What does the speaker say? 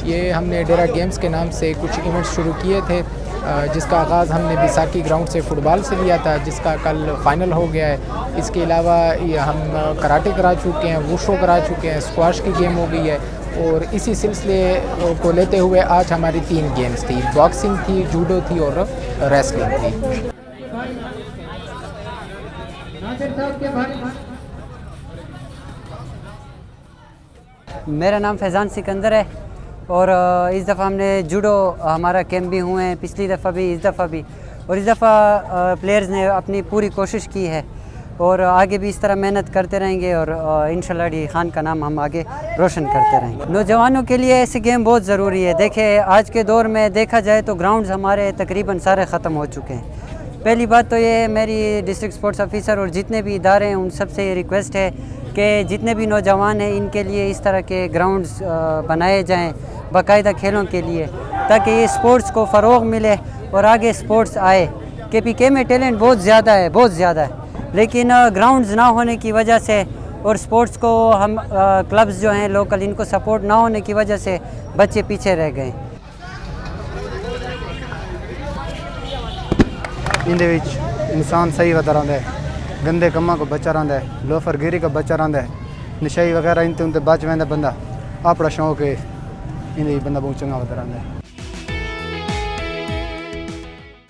ये हमने डेरा गेम्स के नाम से कुछ इवेंट्स शुरू किए थे, जिसका आगाज़ हमने बैसाखी ग्राउंड से फ़ुटबॉल से लिया था, जिसका कल फ़ाइनल हो गया है। इसके अलावा ये हम कराटे करा चुके हैं, वुशो करा चुके हैं, स्क्वाश की गेम हो गई है। और इसी सिलसिले को लेते हुए आज हमारी 3 गेम्स थी, बॉक्सिंग थी, जूडो थी और रेसलिंग थी। मेरा नाम फैज़ान सिकंदर है और इस दफ़ा हमने जूडो हमारा कैंप भी हुए हैं, पिछली दफ़ा भी, इस दफ़ा भी। और इस दफ़ा प्लेयर्स ने अपनी पूरी कोशिश की है और आगे भी इस तरह मेहनत करते रहेंगे और इंशाल्लाह डी खान का नाम हम आगे रोशन करते रहेंगे। नौजवानों के लिए ऐसे गेम बहुत ज़रूरी है। देखें, आज के दौर में देखा जाए तो ग्राउंड्स हमारे तकरीबन सारे ख़त्म हो चुके हैं। पहली बात तो ये मेरी डिस्ट्रिक्ट स्पोर्ट्स ऑफिसर और जितने भी इदारे हैं उन सबसे ये रिक्वेस्ट है कि जितने भी नौजवान हैं इनके लिए इस तरह के ग्राउंड्स बनाए जाएं बाकायदा खेलों के लिए, ताकि ये स्पोर्ट्स को फ़रोग़ मिले और आगे स्पोर्ट्स आए। KPK में टैलेंट बहुत ज़्यादा है, बहुत ज़्यादा है, लेकिन ग्राउंड्स ना होने की वजह से और स्पोर्ट्स को हम क्लब्स जो हैं लोकल, इनको सपोर्ट ना होने की वजह से बच्चे पीछे रह गए। इंदे विच इंसान सही होता रहा है, गंदे कम्मा को बचा रहा है, लोफरगिरी का बचा रहा है, नशाई वगैरह इनते उनते बच वह बंदा अपना शौक है, इन्हें बंदा बहुत चंगा होता रहा है।